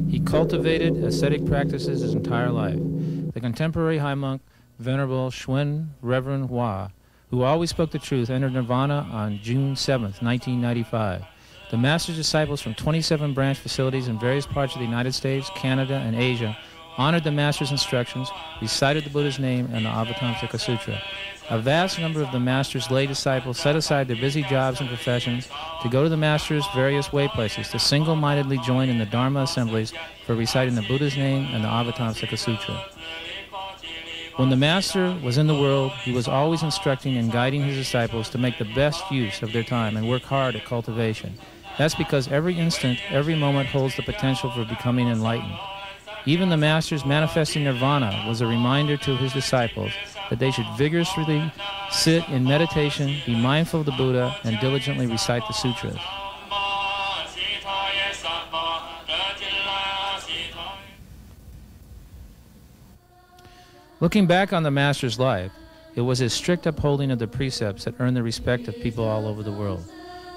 He cultivated ascetic practices his entire life. The contemporary high monk, Venerable Hsuan Reverend Hua, who always spoke the truth, entered nirvana on June 7th, 1995. The master's disciples from 27 branch facilities in various parts of the United States, Canada, and Asia honored the master's instructions, recited the Buddha's name and the Avatamsaka Sutra. A vast number of the master's lay disciples set aside their busy jobs and professions to go to the master's various way places to single-mindedly join in the Dharma assemblies for reciting the Buddha's name and the Avatamsaka Sutra. When the master was in the world, he was always instructing and guiding his disciples to make the best use of their time and work hard at cultivation. That's because every instant, every moment holds the potential for becoming enlightened. Even the master's manifesting nirvana was a reminder to his disciples that they should vigorously sit in meditation, be mindful of the Buddha, and diligently recite the sutras. Looking back on the master's life, it was his strict upholding of the precepts that earned the respect of people all over the world.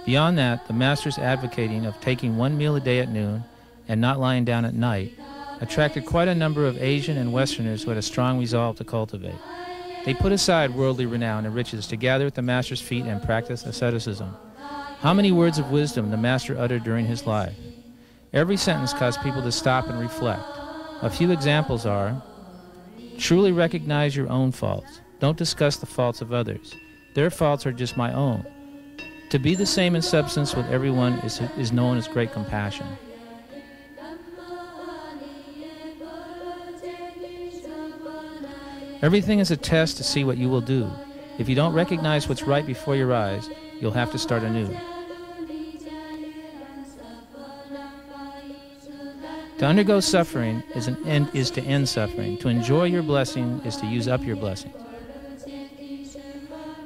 Beyond that, the master's advocating of taking one meal a day at noon and not lying down at night attracted quite a number of Asian and Westerners who had a strong resolve to cultivate. They put aside worldly renown and riches to gather at the master's feet and practice asceticism. How many words of wisdom the master uttered during his life? Every sentence caused people to stop and reflect. A few examples are: truly recognize your own faults. Don't discuss the faults of others. Their faults are just my own. To be the same in substance with everyone is known as great compassion. Everything is a test to see what you will do. If you don't recognize what's right before your eyes, you'll have to start anew. To undergo suffering is to end suffering. To enjoy your blessing is to use up your blessings.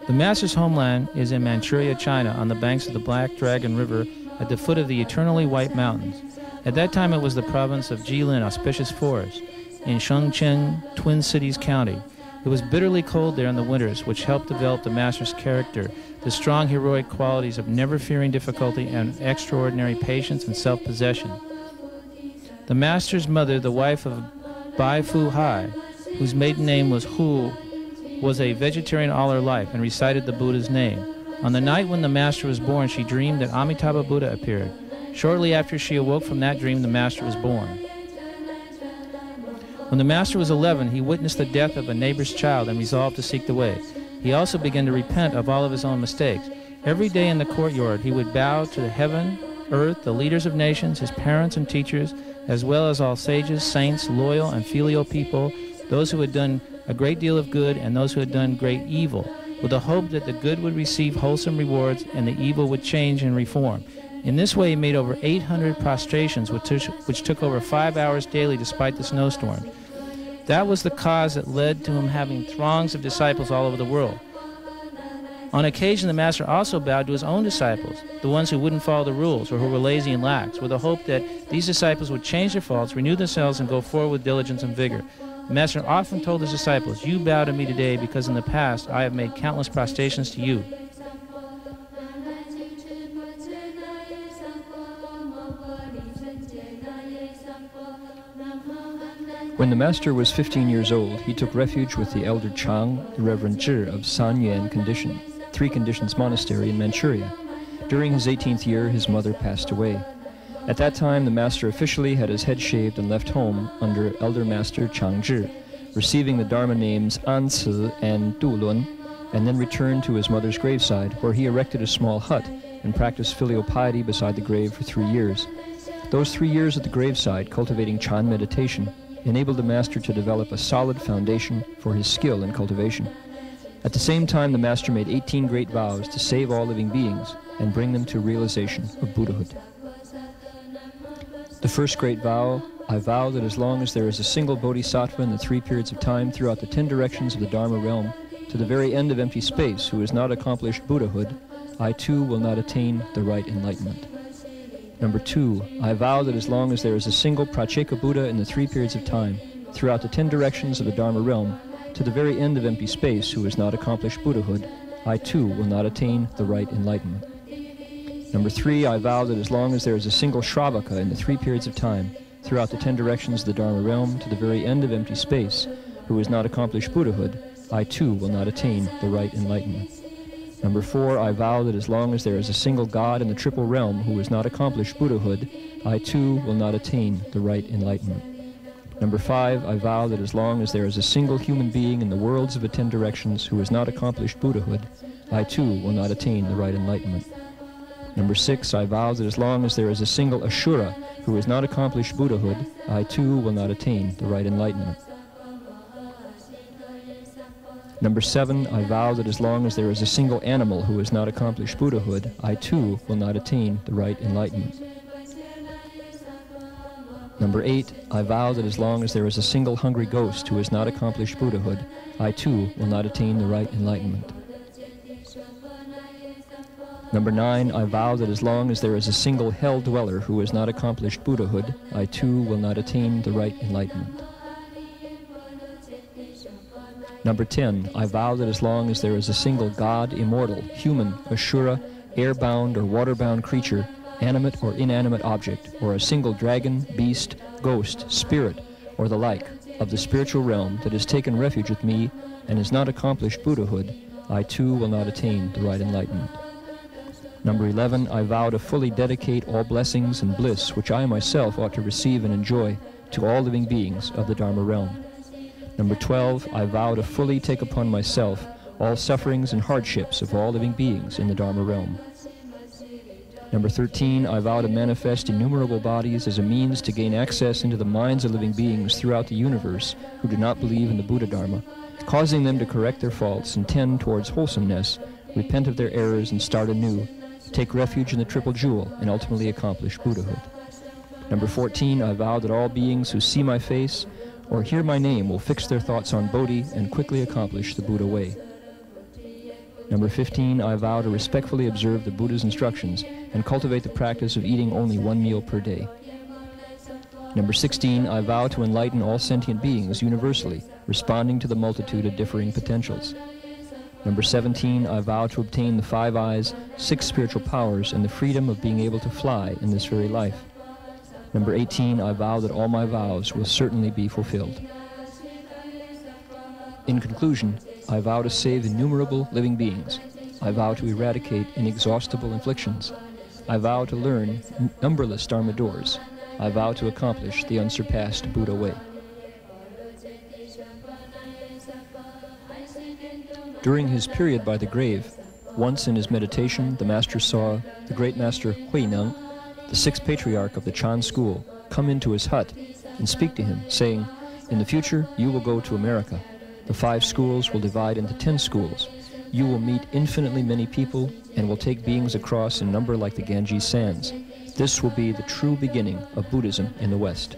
The master's homeland is in Manchuria, China, on the banks of the Black Dragon River at the foot of the eternally white mountains. At that time it was the province of Jilin, Auspicious Forest, in Shangcheng, Twin Cities County. It was bitterly cold there in the winters, which helped develop the master's character, the strong heroic qualities of never fearing difficulty and extraordinary patience and self-possession. The master's mother, the wife of Bai Fu Hai, whose maiden name was Hu, was a vegetarian all her life and recited the Buddha's name. On the night when the master was born, she dreamed that Amitabha Buddha appeared. Shortly after she awoke from that dream, the master was born. When the master was 11, he witnessed the death of a neighbor's child and resolved to seek the way. He also began to repent of all of his own mistakes. Every day in the courtyard, he would bow to the heaven, earth, the leaders of nations, his parents and teachers, as well as all sages, saints, loyal and filial people, those who had done a great deal of good and those who had done great evil, with the hope that the good would receive wholesome rewards and the evil would change and reform. In this way, he made over 800 prostrations, which took over 5 hours daily despite the snowstorm. That was the cause that led to him having throngs of disciples all over the world. On occasion, the master also bowed to his own disciples, the ones who wouldn't follow the rules or who were lazy and lax, with the hope that these disciples would change their faults, renew themselves, and go forward with diligence and vigor. The master often told his disciples, "You bow to me today because in the past I have made countless prostrations to you." When the master was 15 years old, he took refuge with the elder Chang, the Reverend Zhi of Sanyuan Condition, Three Conditions Monastery in Manchuria. During his 18th year, his mother passed away. At that time, the master officially had his head shaved and left home under Elder Master Chang Zhi, receiving the Dharma names An Ci and Du Lun, and then returned to his mother's graveside, where he erected a small hut and practiced filial piety beside the grave for 3 years. Those 3 years at the graveside, cultivating Chan meditation, enabled the master to develop a solid foundation for his skill in cultivation. At the same time, the master made 18 great vows to save all living beings and bring them to realization of Buddhahood. The first great vow: I vow that as long as there is a single bodhisattva in the 3 periods of time throughout the 10 directions of the Dharma realm, to the very end of empty space, who has not accomplished Buddhahood, I too will not attain the right enlightenment. Number 2, I vow that as long as there is a single Pracheka Buddha in the 3 periods of time, throughout the 10 directions of the Dharma realm, to the very end of empty space, who has not accomplished Buddhahood, I too will not attain the right enlightenment. Number 3, I vow that as long as there is a single Shravaka in the 3 periods of time, throughout the 10 directions of the Dharma realm to the very end of empty space, who has not accomplished Buddhahood, I too will not attain the right enlightenment. Number 4, I vow that as long as there is a single God in the triple realm who has not accomplished Buddhahood, I too will not attain the right enlightenment. Number 5, I vow that as long as there is a single human being in the worlds of the 10 directions who has not accomplished Buddhahood, I too will not attain the right enlightenment. Number 6, I vow that as long as there is a single Ashura who has not accomplished Buddhahood, I too will not attain the right enlightenment. Number 7, I vow that as long as there is a single animal who has not accomplished Buddhahood, I too will not attain the right enlightenment. Number 8, I vow that as long as there is a single hungry ghost who has not accomplished Buddhahood, I too will not attain the right enlightenment. Number 9, I vow that as long as there is a single hell dweller who has not accomplished Buddhahood, I too will not attain the right enlightenment. Number 10, I vow that as long as there is a single God, immortal, human, Ashura, air-bound or water-bound creature, animate or inanimate object, or a single dragon, beast, ghost, spirit, or the like, of the spiritual realm that has taken refuge with me and has not accomplished Buddhahood, I too will not attain the right enlightenment. Number 11, I vow to fully dedicate all blessings and bliss which I myself ought to receive and enjoy to all living beings of the Dharma realm. Number 12, I vow to fully take upon myself all sufferings and hardships of all living beings in the Dharma realm. Number 13, I vow to manifest innumerable bodies as a means to gain access into the minds of living beings throughout the universe who do not believe in the Buddha Dharma, causing them to correct their faults and tend towards wholesomeness, repent of their errors and start anew, take refuge in the Triple Jewel, and ultimately accomplish Buddhahood. Number 14, I vow that all beings who see my face or hear my name will fix their thoughts on Bodhi and quickly accomplish the Buddha way. Number 15, I vow to respectfully observe the Buddha's instructions and cultivate the practice of eating only 1 meal per day. Number 16, I vow to enlighten all sentient beings universally, responding to the multitude of differing potentials. Number 17, I vow to obtain the 5 eyes, 6 spiritual powers, and the freedom of being able to fly in this very life. Number 18, I vow that all my vows will certainly be fulfilled. In conclusion, I vow to save innumerable living beings. I vow to eradicate inexhaustible afflictions. I vow to learn numberless Dharma doors. I vow to accomplish the unsurpassed Buddha way. During his period by the grave, once in his meditation, the Master saw the great Master Huineng, the 6th patriarch of the Chan school, come into his hut and speak to him, saying, "In the future, you will go to America. The 5 schools will divide into 10 schools. You will meet infinitely many people and will take beings across in number like the Ganges sands. This will be the true beginning of Buddhism in the West."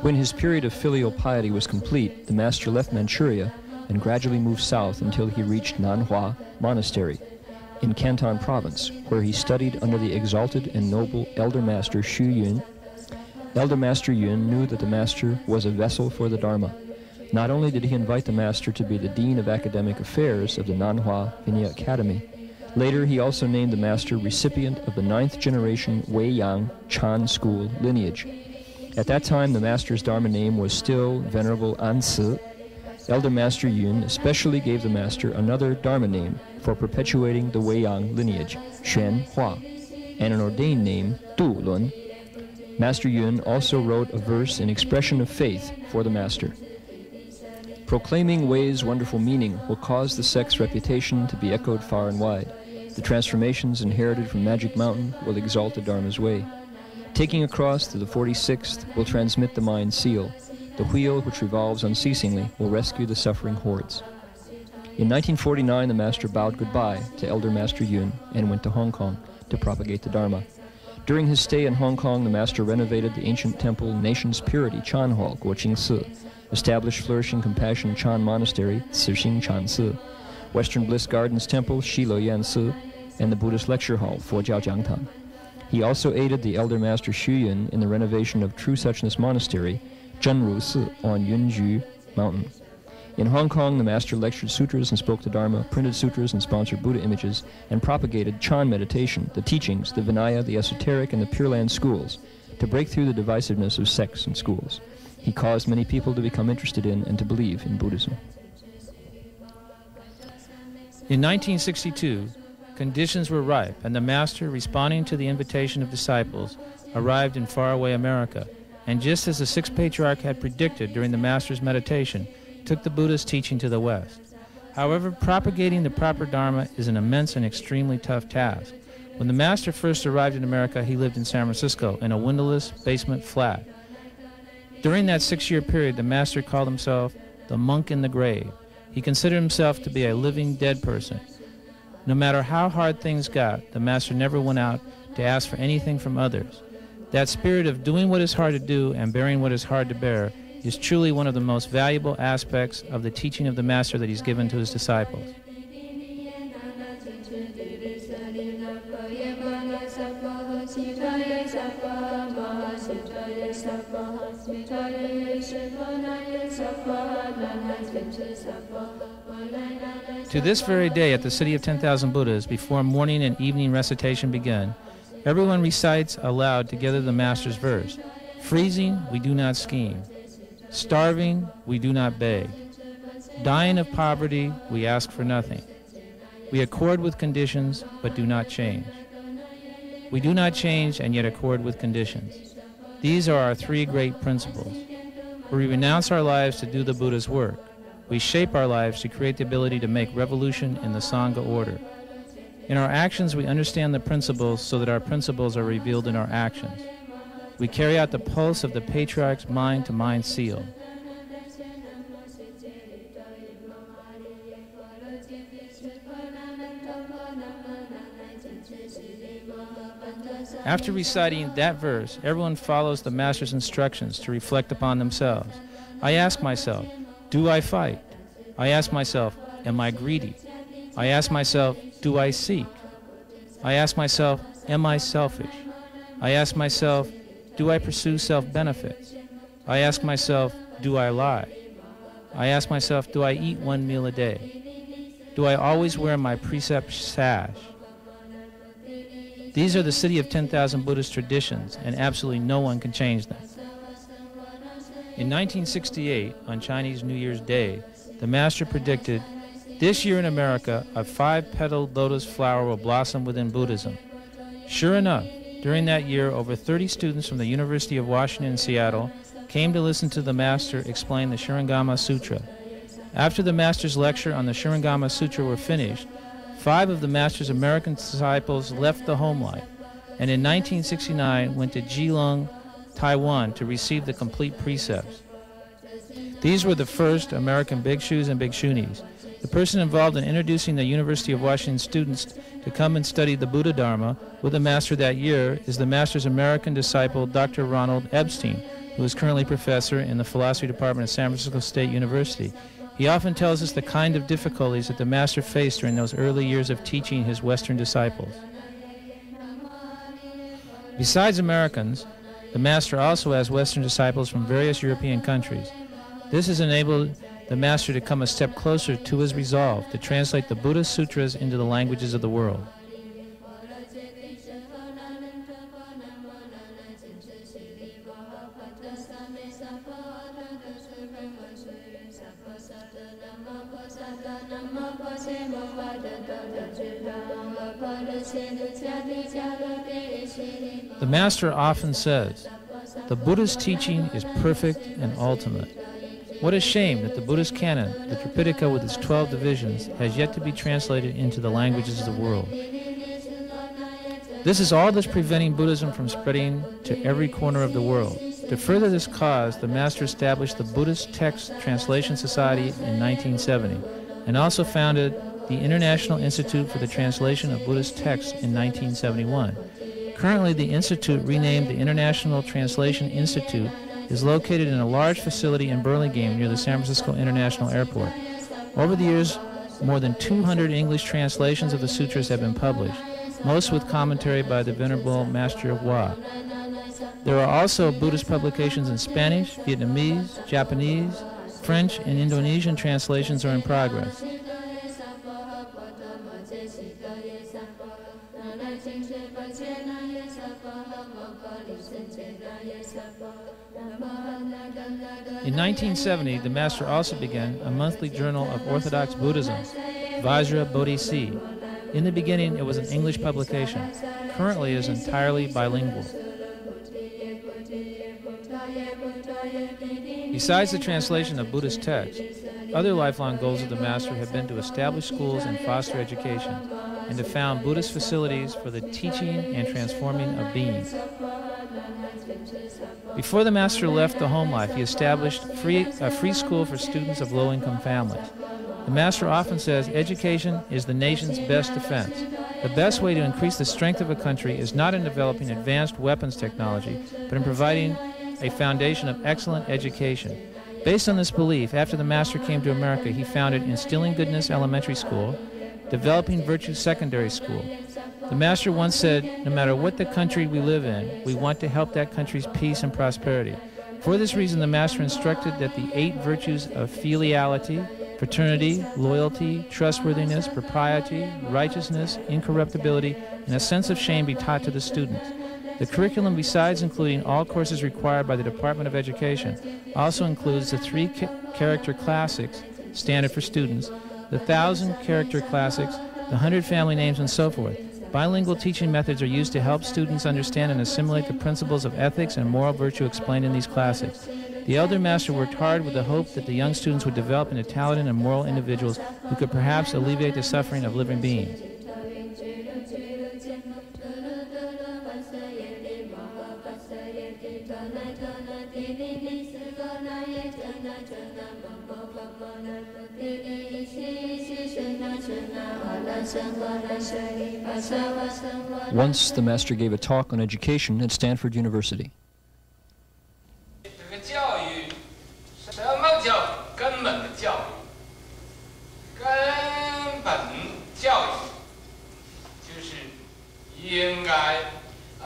When his period of filial piety was complete, the Master left Manchuria and gradually moved south until he reached Nanhua Monastery in Canton Province, where he studied under the exalted and noble Elder Master Xu Yun. Elder Master Yun knew that the Master was a vessel for the Dharma. Not only did he invite the Master to be the Dean of Academic Affairs of the Nanhua Vinaya Academy, later he also named the Master recipient of the 9th generation Weiyang Chan school lineage. At that time, the Master's Dharma name was still Venerable Anci. Elder Master Yun especially gave the Master another Dharma name for perpetuating the Weiyang lineage, Xuan Hua, and an ordained name, Du Lun. Master Yun also wrote a verse in expression of faith for the Master. Proclaiming Wei's wonderful meaning will cause the sect's reputation to be echoed far and wide. The transformations inherited from Magic Mountain will exalt the Dharma's way. Taking across to the 46th will transmit the mind seal. The wheel, which revolves unceasingly, will rescue the suffering hordes. In 1949, the Master bowed goodbye to Elder Master Yun and went to Hong Kong to propagate the Dharma. During his stay in Hong Kong, the Master renovated the ancient temple Nation's Purity Chan Hall, Guoqing Si, established Flourishing Compassion Chan Monastery, Cixing Chan Si, Western Bliss Gardens Temple, Shilo Yan Si, and the Buddhist Lecture Hall, Fojiao Jiangtang. He also aided the Elder Master Xu Yun in the renovation of True Suchness Monastery, Zhenru Si, on Yunju Mountain. In Hong Kong, the Master lectured sutras and spoke the Dharma, printed sutras and sponsored Buddha images, and propagated Chan meditation, the teachings, the Vinaya, the esoteric, and the Pure Land schools, to break through the divisiveness of sects and schools. He caused many people to become interested in and to believe in Buddhism. In 1962, conditions were ripe, and the Master, responding to the invitation of disciples, arrived in faraway America, and just as the sixth patriarch had predicted during the Master's meditation, took the Buddha's teaching to the West. However, propagating the proper Dharma is an immense and extremely tough task. When the Master first arrived in America, he lived in San Francisco in a windowless basement flat. During that 6-year period, the Master called himself the monk in the grave. He considered himself to be a living dead person. No matter how hard things got, the Master never went out to ask for anything from others. That spirit of doing what is hard to do and bearing what is hard to bear is truly one of the most valuable aspects of the teaching of the Master that he's given to his disciples. To this very day, at the City of 10,000 Buddhas, before morning and evening recitation begin, everyone recites aloud together the Master's verse. Freezing, we do not scheme. Starving, we do not beg. Dying of poverty, we ask for nothing. We accord with conditions, but do not change. We do not change and yet accord with conditions. These are our three great principles. Where we renounce our lives to do the Buddha's work. We shape our lives to create the ability to make revolution in the Sangha order. In our actions, we understand the principles so that our principles are revealed in our actions. We carry out the pulse of the Patriarch's mind-to-mind seal. After reciting that verse, everyone follows the Master's instructions to reflect upon themselves. I ask myself, do I fight? I ask myself, am I greedy? I ask myself, do I seek? I ask myself, am I selfish? I ask myself, do I pursue self-benefits? I ask myself, do I lie? I ask myself, do I eat one meal a day? Do I always wear my precept sash? These are the City of 10,000 Buddhist traditions, and absolutely no one can change them. In 1968, on Chinese New Year's Day, the Master predicted, this year in America, a 5-petaled lotus flower will blossom within Buddhism. Sure enough, during that year, over 30 students from the University of Washington in Seattle came to listen to the Master explain the Shurangama Sutra. After the Master's lecture on the Shurangama Sutra were finished, 5 of the Master's American disciples left the home life, and in 1969 went to Keelung, Taiwan to receive the complete precepts. These were the first American bhikshus and bhikshunis. The person involved in introducing the University of Washington students to come and study the Buddha Dharma with the Master that year is the Master's American disciple, Dr. Ronald Epstein, who is currently professor in the philosophy department at San Francisco State University. He often tells us the kind of difficulties that the Master faced during those early years of teaching his Western disciples. Besides Americans, the Master also has Western disciples from various European countries. This has enabled the Master to come a step closer to his resolve to translate the Buddhist sutras into the languages of the world. The Master often says, the Buddhist teaching is perfect and ultimate. What a shame that the Buddhist canon, the Tripitaka with its 12 divisions, has yet to be translated into the languages of the world. This is all that's preventing Buddhism from spreading to every corner of the world. To further this cause, the Master established the Buddhist Text Translation Society in 1970, and also founded the International Institute for the Translation of Buddhist Texts in 1971. Currently, the Institute, renamed the International Translation Institute, is located in a large facility in Burlingame near the San Francisco International Airport. Over the years, more than 200 English translations of the sutras have been published, most with commentary by the Venerable Master Hua. There are also Buddhist publications in Spanish, Vietnamese, Japanese, French and Indonesian translations are in progress. In 1970, the Master also began a monthly journal of Orthodox Buddhism, Vajra Bodhisi. In the beginning, it was an English publication. Currently, it is entirely bilingual. Besides the translation of Buddhist texts, other lifelong goals of the Master have been to establish schools and foster education, and to found Buddhist facilities for the teaching and transforming of beings. Before the Master left the home life, he established a free school for students of low-income families. The Master often says education is the nation's best defense. The best way to increase the strength of a country is not in developing advanced weapons technology, but in providing a foundation of excellent education. Based on this belief, after the Master came to America, he founded Instilling Goodness Elementary School, Developing Virtue Secondary School. The Master once said, no matter what the country we live in, we want to help that country's peace and prosperity. For this reason, the Master instructed that the 8 virtues of filiality, fraternity, loyalty, trustworthiness, propriety, righteousness, incorruptibility, and a sense of shame be taught to the students. The curriculum, besides including all courses required by the Department of Education, also includes the 3 character classics, standard for students, the 1,000 character classics, the 100 family names, and so forth. Bilingual teaching methods are used to help students understand and assimilate the principles of ethics and moral virtue explained in these classics. The Elder Master worked hard with the hope that the young students would develop into talented and moral individuals who could perhaps alleviate the suffering of living beings. Once the Master gave a talk on education at Stanford University.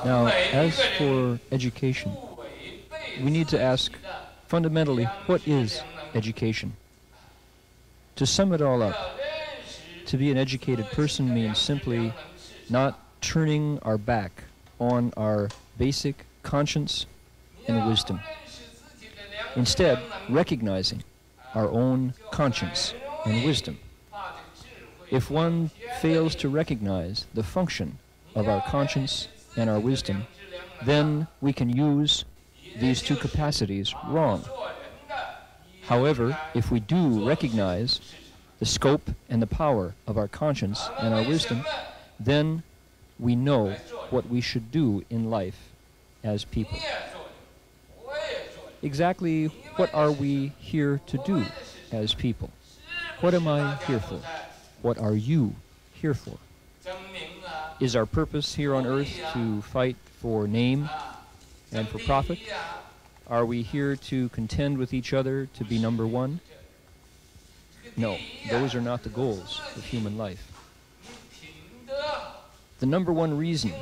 Now, as for education, we need to ask, fundamentally, what is education? To sum it all up, to be an educated person means simply not turning our back on our basic conscience and wisdom. Instead, recognizing our own conscience and wisdom. If one fails to recognize the function of our conscience and our wisdom, then we can use these 2 capacities wrong. However, if we do recognize the scope and the power of our conscience and our wisdom, then we know what we should do in life as people. Exactly what are we here to do as people? What am I here for? What are you here for? Is our purpose here on earth to fight for name and for profit? Are we here to contend with each other to be number one? No, those are not the goals of human life. The number one reason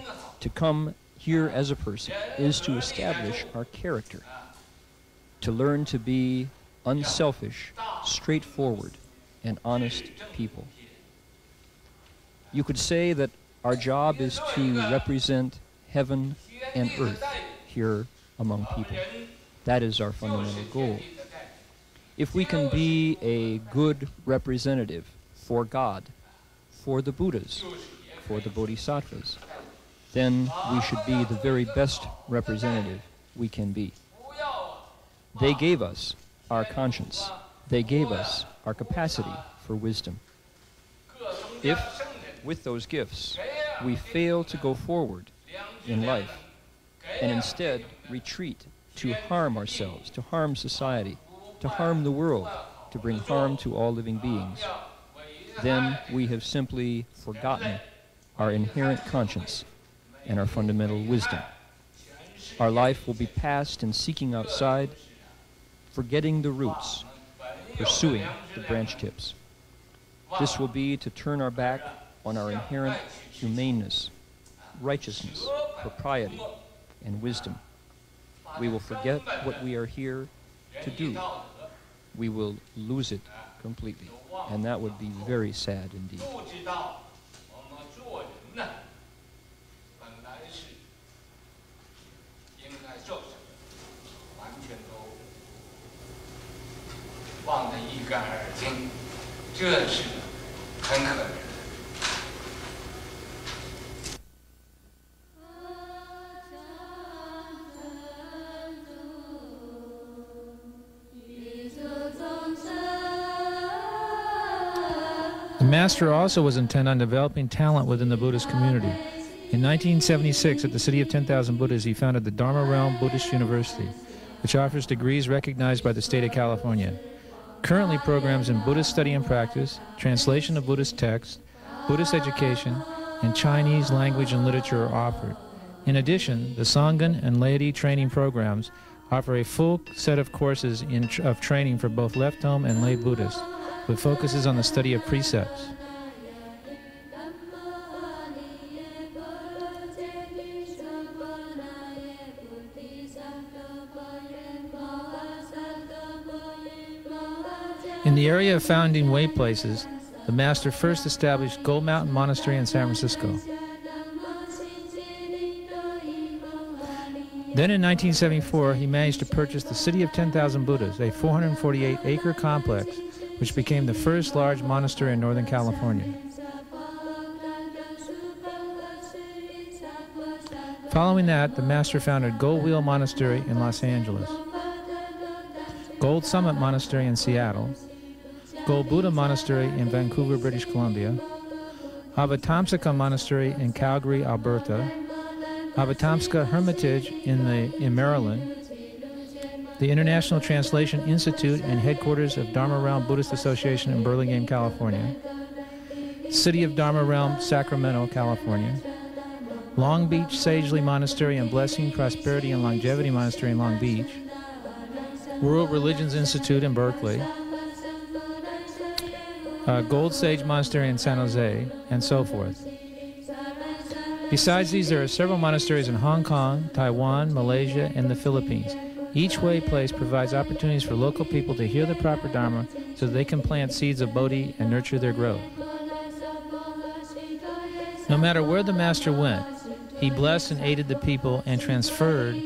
to come here as a person is to establish our character, to learn to be unselfish, straightforward, and honest people. You could say that our job is to represent heaven and earth here among people. That is our fundamental goal. If we can be a good representative for God, for the Buddhas, for the Bodhisattvas, then we should be the very best representative we can be. They gave us our conscience. They gave us our capacity for wisdom. If, with those gifts, we fail to go forward in life and instead retreat to harm ourselves, to harm society, to harm the world, to bring harm to all living beings, then we have simply forgotten our inherent conscience and our fundamental wisdom. Our life will be passed in seeking outside, forgetting the roots, pursuing the branch tips. This will be to turn our back on our inherent humaneness, righteousness, propriety, and wisdom. We will forget what we are here to do. we will lose it completely. And that would be very sad indeed. The Master also was intent on developing talent within the Buddhist community. In 1976, at the City of 10,000 Buddhas, he founded the Dharma Realm Buddhist University, which offers degrees recognized by the state of California. Currently, programs in Buddhist study and practice, translation of Buddhist texts, Buddhist education, and Chinese language and literature are offered. In addition, the Sangha and laity training programs offer a full set of courses of training for both left home and lay Buddhists, with focuses on the study of precepts. In the area of founding way places, the Master first established Gold Mountain Monastery in San Francisco. Then in 1974, he managed to purchase the City of 10,000 Buddhas, a 448-acre complex, which became the first large monastery in Northern California. Following that, the Master founded Gold Wheel Monastery in Los Angeles, Gold Summit Monastery in Seattle, Gold Buddha Monastery in Vancouver, British Columbia, Avatamsaka Monastery in Calgary, Alberta, Avatamsaka Hermitage in Maryland, the International Translation Institute and headquarters of Dharma Realm Buddhist Association in Burlingame, California, City of Dharma Realm, Sacramento, California, Long Beach Sagely Monastery and Blessing, Prosperity, and Longevity Monastery in Long Beach, World Religions Institute in Berkeley, Gold Sage Monastery in San Jose, and so forth. Besides these, there are several monasteries in Hong Kong, Taiwan, Malaysia, and the Philippines. Each way place provides opportunities for local people to hear the proper Dharma so that they can plant seeds of Bodhi and nurture their growth. No matter where the Master went, he blessed and aided the people and transferred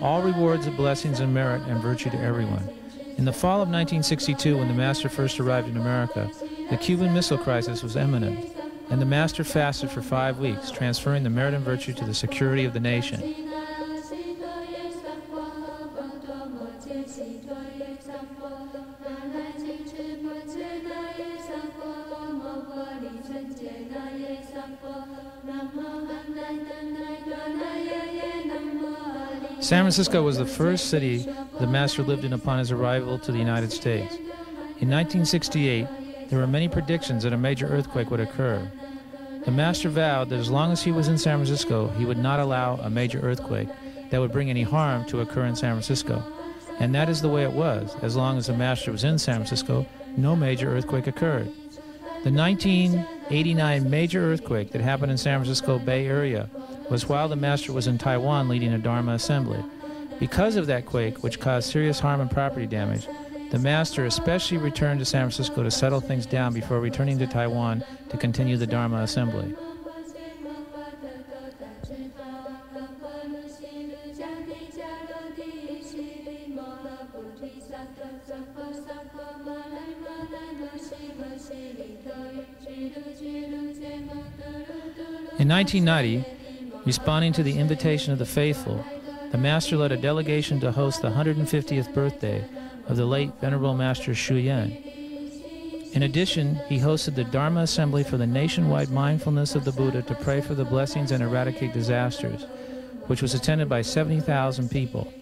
all rewards of blessings and merit and virtue to everyone. In the fall of 1962, when the Master first arrived in America, the Cuban Missile Crisis was imminent, and the Master fasted for 5 weeks, transferring the merit and virtue to the security of the nation. San Francisco was the first city the Master lived in upon his arrival to the United States. In 1968, there were many predictions that a major earthquake would occur. The Master vowed that as long as he was in San Francisco, he would not allow a major earthquake that would bring any harm to occur in San Francisco. And that is the way it was. As long as the Master was in San Francisco, no major earthquake occurred. The 1989 major earthquake that happened in San Francisco Bay Area was while the Master was in Taiwan leading a Dharma assembly. Because of that quake, which caused serious harm and property damage, the Master especially returned to San Francisco to settle things down before returning to Taiwan to continue the Dharma assembly. In 1990, responding to the invitation of the faithful, the Master led a delegation to host the 150th birthday of the late Venerable Master Hsuan. In addition, he hosted the Dharma Assembly for the nationwide mindfulness of the Buddha to pray for the blessings and eradicate disasters, which was attended by 70,000 people.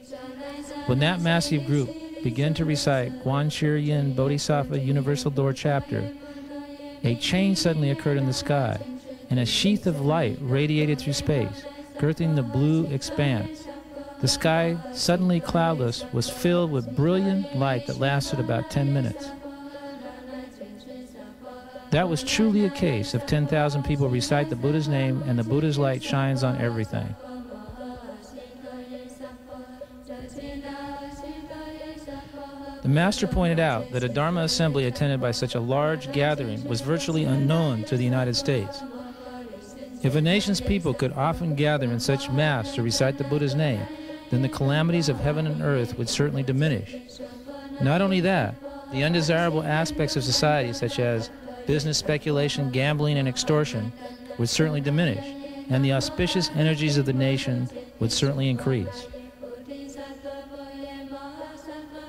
When that massive group began to recite Guan Shi Yin Bodhisattva Universal Door Chapter, a change suddenly occurred in the sky, and a sheath of light radiated through space, girthing the blue expanse. The sky, suddenly cloudless, was filled with brilliant light that lasted about 10 minutes. That was truly a case of 10,000 people recite the Buddha's name and the Buddha's light shines on everything. The Master pointed out that a Dharma assembly attended by such a large gathering was virtually unknown to the United States. If a nation's people could often gather in such mass to recite the Buddha's name, then the calamities of heaven and earth would certainly diminish. Not only that, the undesirable aspects of society, such as business speculation, gambling, and extortion, would certainly diminish, and the auspicious energies of the nation would certainly increase.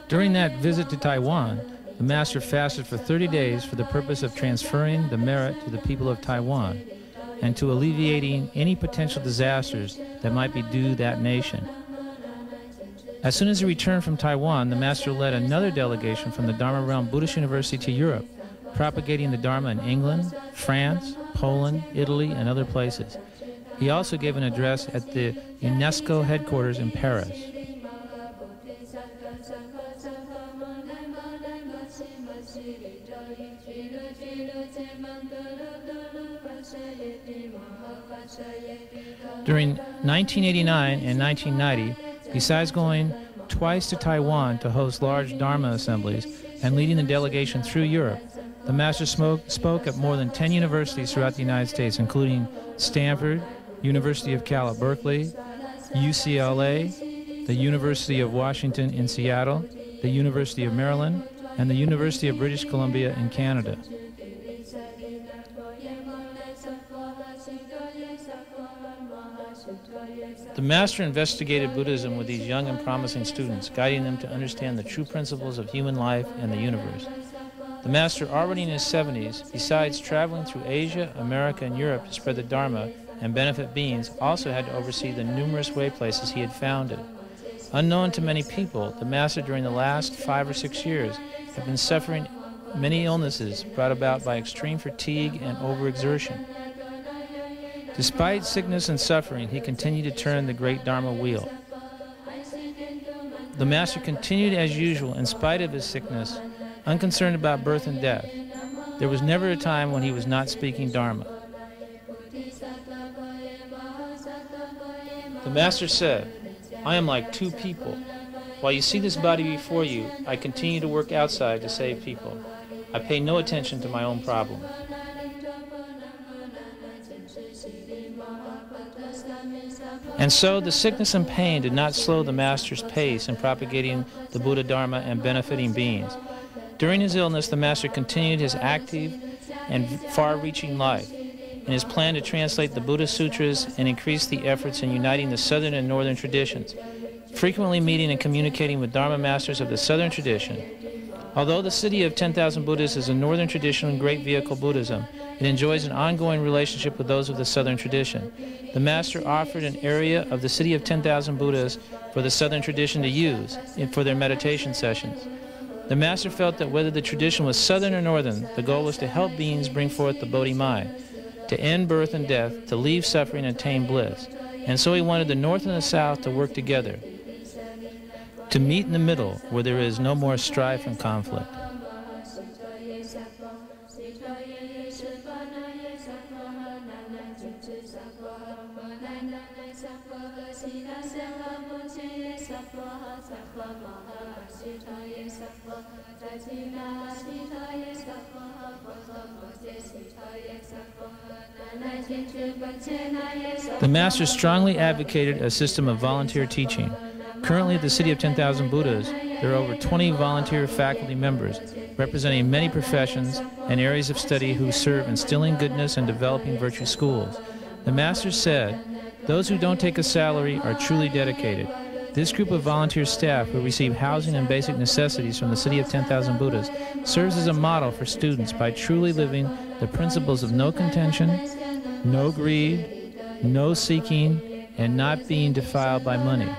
During that visit to Taiwan, the Master fasted for 30 days for the purpose of transferring the merit to the people of Taiwan and to alleviating any potential disasters that might be due that nation. As soon as he returned from Taiwan, the Master led another delegation from the Dharma Realm Buddhist University to Europe, propagating the Dharma in England, France, Poland, Italy, and other places. He also gave an address at the UNESCO headquarters in Paris. During 1989 and 1990, besides going twice to Taiwan to host large Dharma assemblies and leading the delegation through Europe, the Master spoke at more than 10 universities throughout the United States, including Stanford, University of Cal at Berkeley, UCLA, the University of Washington in Seattle, the University of Maryland, and the University of British Columbia in Canada. The Master investigated Buddhism with these young and promising students, guiding them to understand the true principles of human life and the universe. The Master, already in his 70s, besides traveling through Asia, America, and Europe to spread the Dharma and benefit beings, also had to oversee the numerous way places he had founded. Unknown to many people, the Master during the last 5 or 6 years had been suffering many illnesses brought about by extreme fatigue and overexertion. Despite sickness and suffering, he continued to turn the great Dharma wheel. The Master continued as usual in spite of his sickness, unconcerned about birth and death. There was never a time when he was not speaking Dharma. The Master said, "I am like two people. While you see this body before you, I continue to work outside to save people. I pay no attention to my own problems." And so the sickness and pain did not slow the Master's pace in propagating the Buddha Dharma and benefiting beings. During his illness, the Master continued his active and far-reaching life in his plan to translate the Buddha Sutras and increase the efforts in uniting the Southern and Northern traditions, frequently meeting and communicating with Dharma masters of the Southern tradition. Although the city of 10,000 Buddhists is a Northern tradition and great vehicle Buddhism, it enjoys an ongoing relationship with those of the Southern tradition. The Master offered an area of the city of 10,000 Buddhas for the Southern tradition to use for their meditation sessions. The Master felt that whether the tradition was Southern or Northern, the goal was to help beings bring forth the Bodhi mind, to end birth and death, to leave suffering and attain bliss. And so he wanted the North and the South to work together, to meet in the middle where there is no more strife and conflict. The Master strongly advocated a system of volunteer teaching. Currently at the City of 10,000 Buddhas, there are over 20 volunteer faculty members representing many professions and areas of study who serve instilling goodness and developing virtue schools. The Master said, "Those who don't take a salary are truly dedicated." This group of volunteer staff who receive housing and basic necessities from the City of 10,000 Buddhas serves as a model for students by truly living the principles of no contention, no greed, no seeking, and not being defiled by money.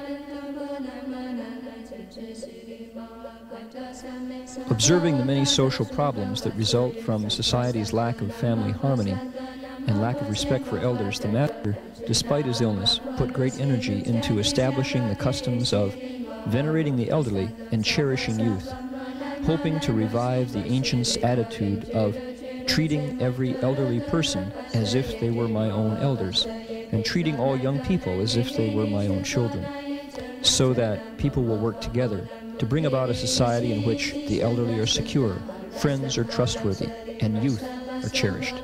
Observing the many social problems that result from society's lack of family harmony and lack of respect for elders, the Master, despite his illness, put great energy into establishing the customs of venerating the elderly and cherishing youth, hoping to revive the ancients' attitude of treating every elderly person as if they were my own elders, and treating all young people as if they were my own children, so that people will work together to to bring about a society in which the elderly are secure, friends are trustworthy, and youth are cherished.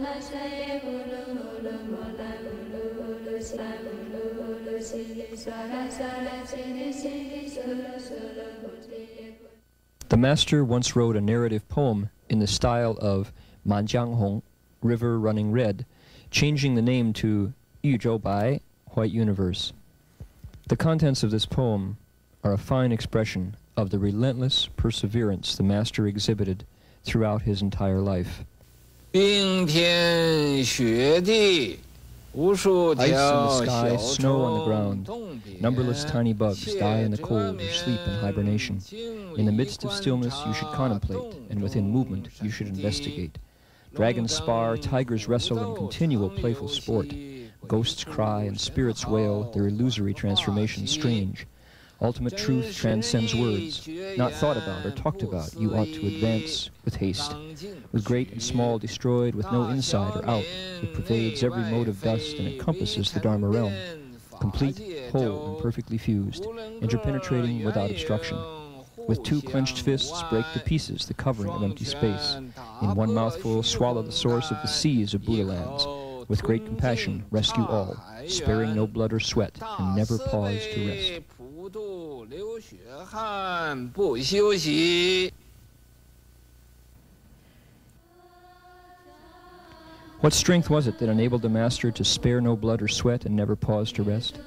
The master once wrote a narrative poem in the style of Manjianghong, River Running Red, changing the name to Yu Zhou Bai, White Universe. The contents of this poem are a fine expression of the relentless perseverance the master exhibited throughout his entire life. Ice in the sky, snow on the ground. Numberless tiny bugs die in the cold or sleep in hibernation. In the midst of stillness you should contemplate, and within movement you should investigate. Dragons spar, tigers wrestle in continual playful sport. Ghosts cry and spirits wail, their illusory transformation strange. Ultimate truth transcends words. Not thought about or talked about, you ought to advance with haste. With great and small destroyed, with no inside or out, it pervades every mode of dust and encompasses the Dharma realm. Complete, whole, and perfectly fused, interpenetrating without obstruction. With two clenched fists, break to pieces the covering of empty space. In one mouthful, swallow the source of the seas of Buddha lands. With great compassion, rescue all, sparing no blood or sweat, and never pause to rest. What strength was it that enabled the master to spare no blood or sweat and never pause to rest?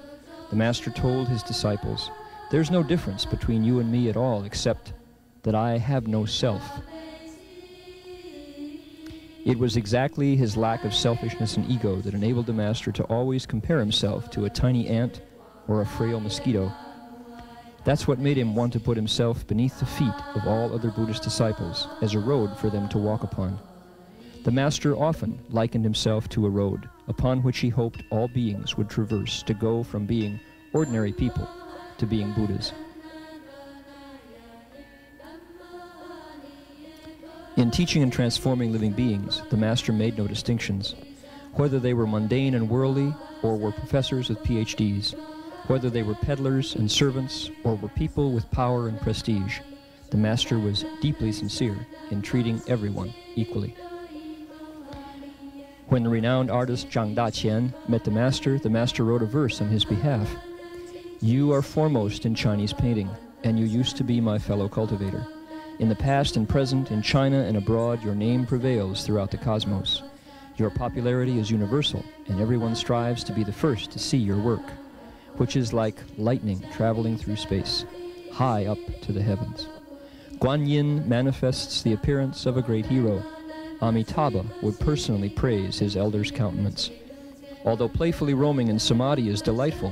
The master told his disciples, "There's no difference between you and me at all, except that I have no self." It was exactly his lack of selfishness and ego that enabled the master to always compare himself to a tiny ant or a frail mosquito. That's what made him want to put himself beneath the feet of all other Buddhist disciples as a road for them to walk upon. The master often likened himself to a road upon which he hoped all beings would traverse to go from being ordinary people to being Buddhas. In teaching and transforming living beings, the master made no distinctions. Whether they were mundane and worldly, or were professors with PhDs, whether they were peddlers and servants, or were people with power and prestige, the master was deeply sincere in treating everyone equally. When the renowned artist Zhang Daqian met the master wrote a verse on his behalf. "You are foremost in Chinese painting, and you used to be my fellow cultivator. In the past and present, in China and abroad, your name prevails throughout the cosmos. Your popularity is universal, and everyone strives to be the first to see your work, which is like lightning traveling through space, high up to the heavens. Guan Yin manifests the appearance of a great hero. Amitabha would personally praise his elder's countenance. Although playfully roaming in samadhi is delightful,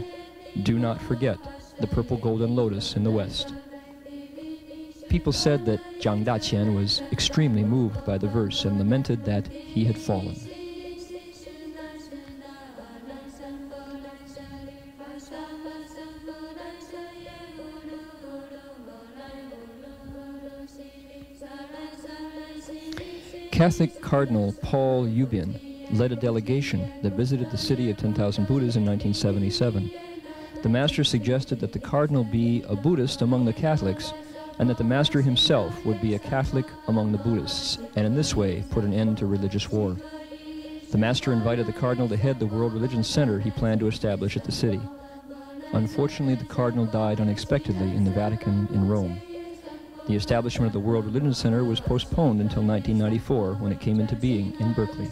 do not forget the purple golden lotus in the west." People said that Zhang Daqian was extremely moved by the verse and lamented that he had fallen. Catholic Cardinal Paul Yubin led a delegation that visited the city of 10,000 Buddhas in 1977. The master suggested that the cardinal be a Buddhist among the Catholics, and that the master himself would be a Catholic among the Buddhists, and in this way put an end to religious war. The master invited the cardinal to head the World Religion Center he planned to establish at the city. Unfortunately, the cardinal died unexpectedly in the Vatican in Rome. The establishment of the World Religion Center was postponed until 1994, when it came into being in Berkeley.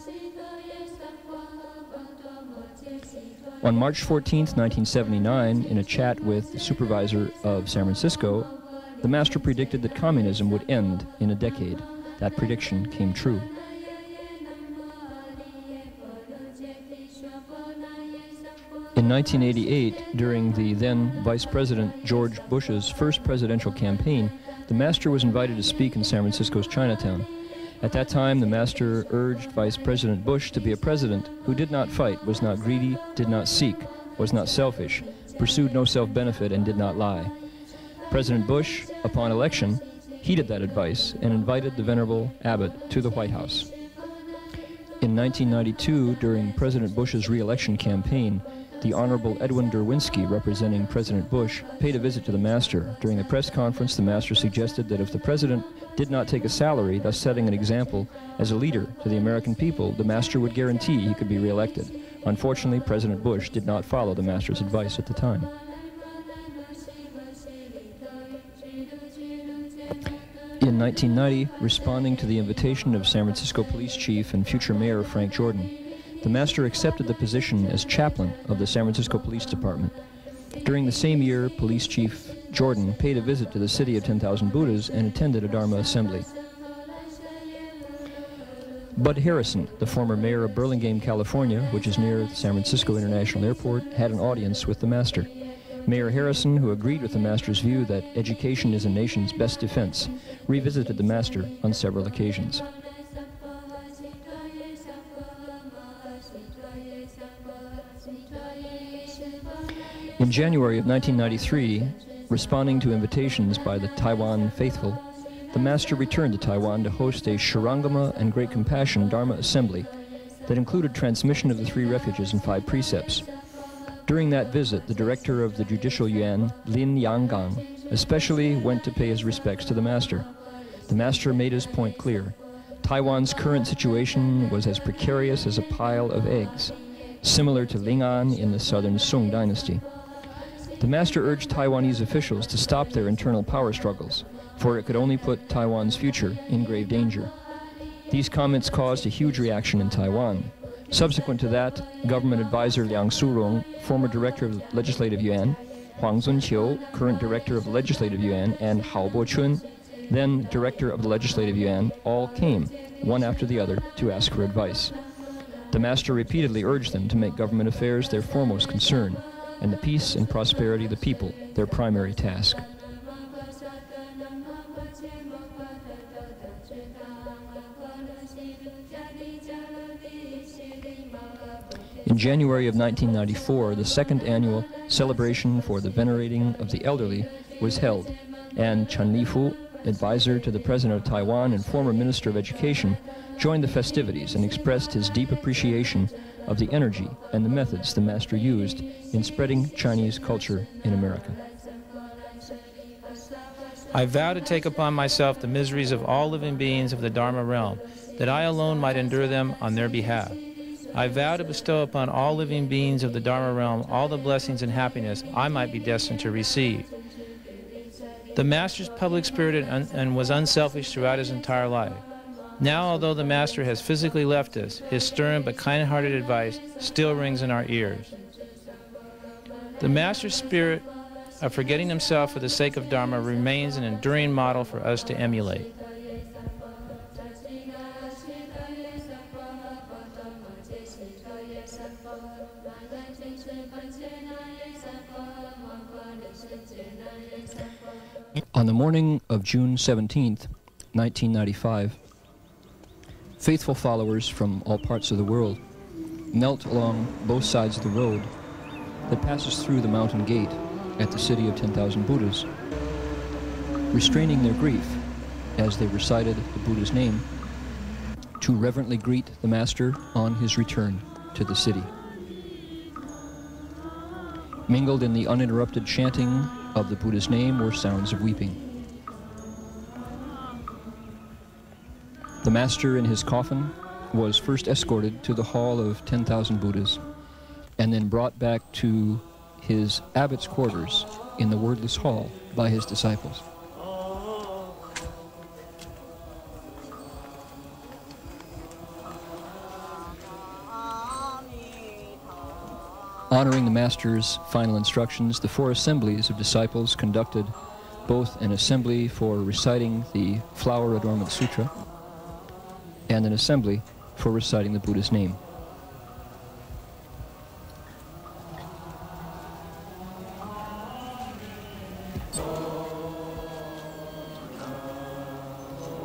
On March 14, 1979, in a chat with the supervisor of San Francisco, the master predicted that communism would end in a decade. That prediction came true. In 1988, during the then Vice President George Bush's first presidential campaign, the master was invited to speak in San Francisco's Chinatown. At that time, the master urged Vice President Bush to be a president who did not fight, was not greedy, did not seek, was not selfish, pursued no self-benefit, and did not lie. President Bush, upon election, heeded that advice and invited the Venerable Abbot to the White House. In 1992, during President Bush's re-election campaign, the Honorable Edwin Derwinski, representing President Bush, paid a visit to the Master. During the press conference, the Master suggested that if the President did not take a salary, thus setting an example as a leader to the American people, the Master would guarantee he could be reelected. Unfortunately, President Bush did not follow the Master's advice at the time. In 1990, responding to the invitation of San Francisco Police Chief and future Mayor Frank Jordan, the Master accepted the position as chaplain of the San Francisco Police Department. During the same year, Police Chief Jordan paid a visit to the city of 10,000 Buddhas and attended a Dharma assembly. Bud Harrison, the former mayor of Burlingame, California, which is near the San Francisco International Airport, had an audience with the Master. Mayor Harrison, who agreed with the Master's view that education is a nation's best defense, revisited the Master on several occasions. In January of 1993, responding to invitations by the Taiwan faithful, the Master returned to Taiwan to host a Shurangama and Great Compassion Dharma assembly that included transmission of the 3 refuges and 5 precepts. During that visit, the director of the Judicial Yuan, Lin Yanggang, especially went to pay his respects to the Master. The Master made his point clear. Taiwan's current situation was as precarious as a pile of eggs, similar to Ling'an in the southern Song dynasty. The Master urged Taiwanese officials to stop their internal power struggles, for it could only put Taiwan's future in grave danger. These comments caused a huge reaction in Taiwan. Subsequent to that, government advisor Liang Surong, former director of the Legislative Yuan, Huang Zunqiu, current director of the Legislative Yuan, and Hao Bo-chun, then director of the Legislative Yuan, all came, one after the other, to ask for advice. The Master repeatedly urged them to make government affairs their foremost concern, and the peace and prosperity of the people their primary task. In January of 1994, the second annual celebration for the venerating of the elderly was held, and Chen Lifu, advisor to the President of Taiwan and former Minister of Education, joined the festivities and expressed his deep appreciation of the energy and the methods the Master used in spreading Chinese culture in America. I vow to take upon myself the miseries of all living beings of the Dharma realm, that I alone might endure them on their behalf. I vow to bestow upon all living beings of the Dharma realm all the blessings and happiness I might be destined to receive. The Master's public-spirited and was unselfish throughout his entire life. Now, although the Master has physically left us, his stern but kind-hearted advice still rings in our ears. The Master's spirit of forgetting himself for the sake of Dharma remains an enduring model for us to emulate. On the morning of June 17th, 1995, faithful followers from all parts of the world knelt along both sides of the road that passes through the mountain gate at the city of 10,000 Buddhas, restraining their grief as they recited the Buddha's name to reverently greet the Master on his return to the city. Mingled in the uninterrupted chanting of the Buddha's name were sounds of weeping. The Master in his coffin was first escorted to the hall of 10,000 Buddhas and then brought back to his abbot's quarters in the wordless hall by his disciples. Honoring the Master's final instructions, the 4 assemblies of disciples conducted both an assembly for reciting the Flower Adornment Sutra and an assembly for reciting the Buddha's name.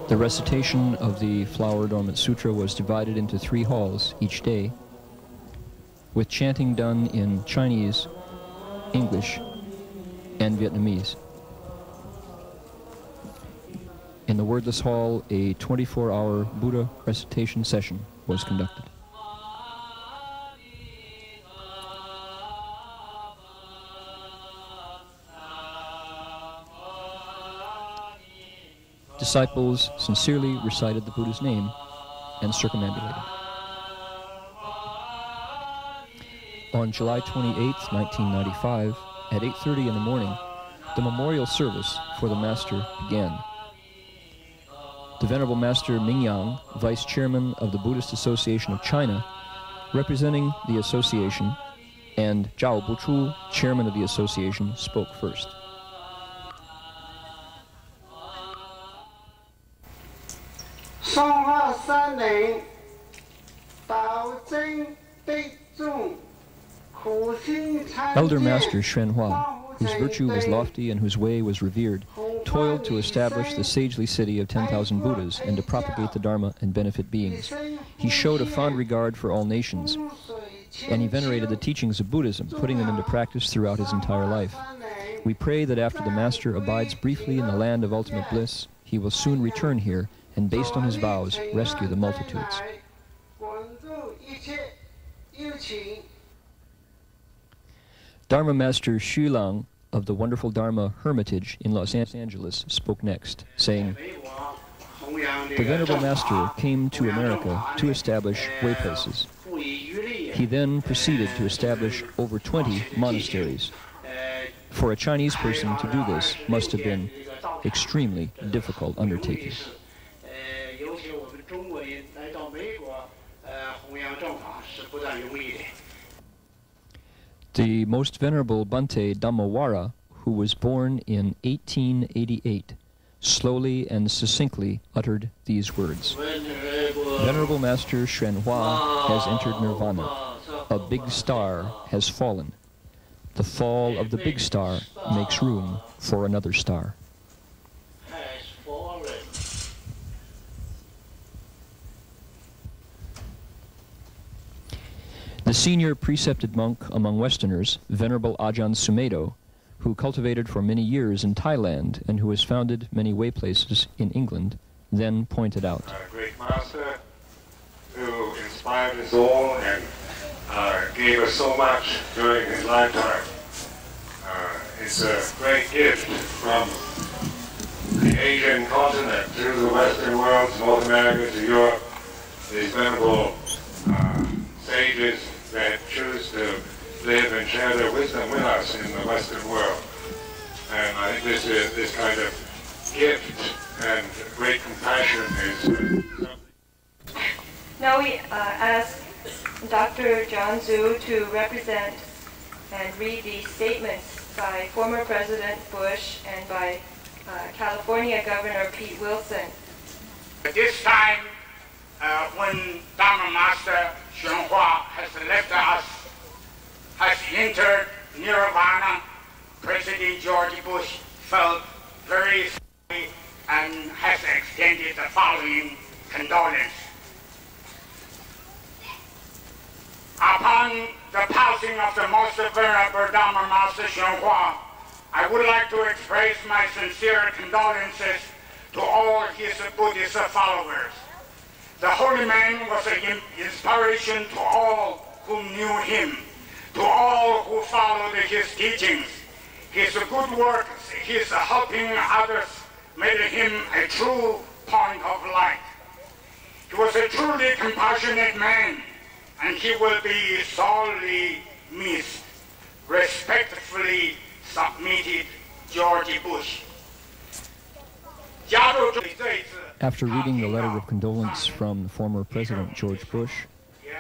The recitation of the Flower Adornment Sutra was divided into 3 halls each day, with chanting done in Chinese, English, and Vietnamese. In the wordless hall, a 24-hour Buddha recitation session was conducted. disciples sincerely recited the Buddha's name and circumambulated. On July 28, 1995, at 8:30 in the morning, the memorial service for the Master began. The Venerable Master Mingyang, Vice Chairman of the Buddhist Association of China, representing the association, and Zhao Buchu, Chairman of the association, spoke first. Elder Master Hsuan, whose virtue was lofty and whose way was revered, toiled to establish the sagely city of 10,000 Buddhas and to propagate the Dharma and benefit beings. He showed a fond regard for all nations, and he venerated the teachings of Buddhism, putting them into practice throughout his entire life. We pray that after the Master abides briefly in the land of ultimate bliss, he will soon return here and, based on his vows, rescue the multitudes. Dharma Master Xu Lang of the Wonderful Dharma Hermitage in Los Angeles spoke next, saying, "The Venerable Master came to America to establish way places. He then proceeded to establish over 20 monasteries. For a Chinese person to do this must have been extremely difficult undertaking." The Most Venerable Bhante Dhammawara, who was born in 1888, slowly and succinctly uttered these words. "Venerable Master Hsuan has entered nirvana. A big star has fallen. The fall of the big star makes room for another star." The senior precepted monk among Westerners, Venerable Ajahn Sumedho, who cultivated for many years in Thailand and who has founded many way places in England, then pointed out, "A great master who inspired us all and gave us so much during his lifetime. It's a great gift from the Asian continent to the Western world, to North America, to Europe. These venerable sages that choose to live and share their wisdom with us in the Western world. And I think this kind of gift and great compassion is something." Now we ask Dr. John Zhu to represent and read the statements by former President Bush and by California Governor Pete Wilson. At this time, when Dharma Master Hsuan has left us, has entered nirvana, President George Bush felt very sorry and has extended the following condolence. Upon the passing of the Most Venerable Dharma Master Hsuan, I would like to express my sincere condolences to all his Buddhist followers. The holy man was an inspiration to all who knew him, to all who followed his teachings. His good works, his helping others, made him a true point of light. He was a truly compassionate man, and he will be sorely missed. Respectfully submitted, George Bush. After reading the letter of condolence from former President George Bush,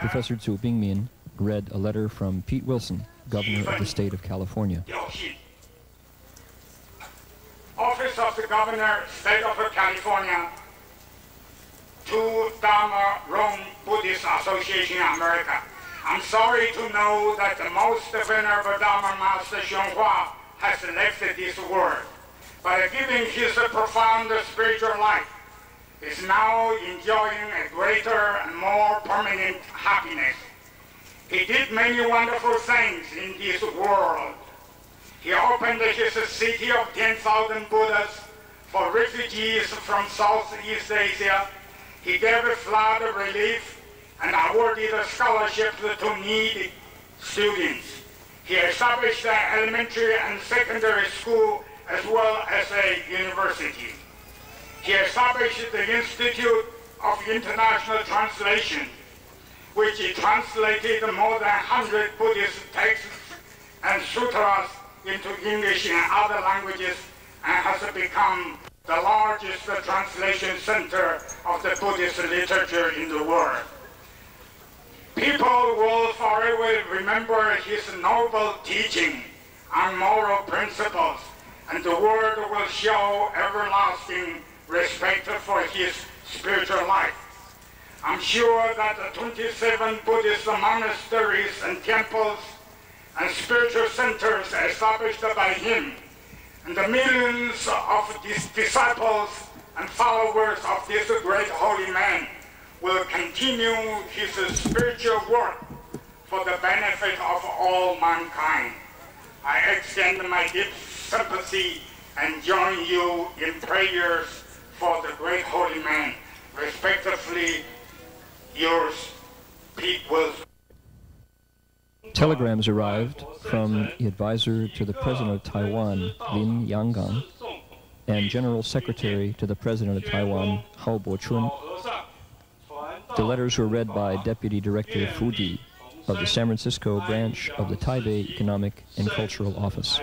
Professor Zhu Bingmin read a letter from Pete Wilson, Governor of the state of California. Office of the Governor, State of California, to Dharma Rome Buddhist Association America. I'm sorry to know that the Most Venerable Dharma Master Hsuan has left this world, but given his profound spiritual life, is now enjoying a greater and more permanent happiness. He did many wonderful things in this world. He opened his city of 10,000 Buddhas for refugees from Southeast Asia. He gave flood relief and awarded scholarships to needy students. He established an elementary and secondary school as well as a university. he established the Institute of International Translation, which he translated more than 100 Buddhist texts and sutras into English and other languages, and has become the largest translation center of the Buddhist literature in the world. People will forever remember his noble teaching and moral principles, and the world will show everlasting respect for his spiritual life. I'm sure that the 27 Buddhist monasteries and temples and spiritual centers established by him, and the millions of disciples and followers of this great holy man will continue his spiritual work for the benefit of all mankind. I extend my deep sympathy and join you in prayers for the great holy man. Respectively, yours, Pete Wilson. Telegrams arrived from the advisor to the President of Taiwan, Lin Yanggang, and General Secretary to the President of Taiwan, Hao Bo-chun. The letters were read by Deputy Director Fu Di of the San Francisco branch of the Taipei Economic and Cultural Office.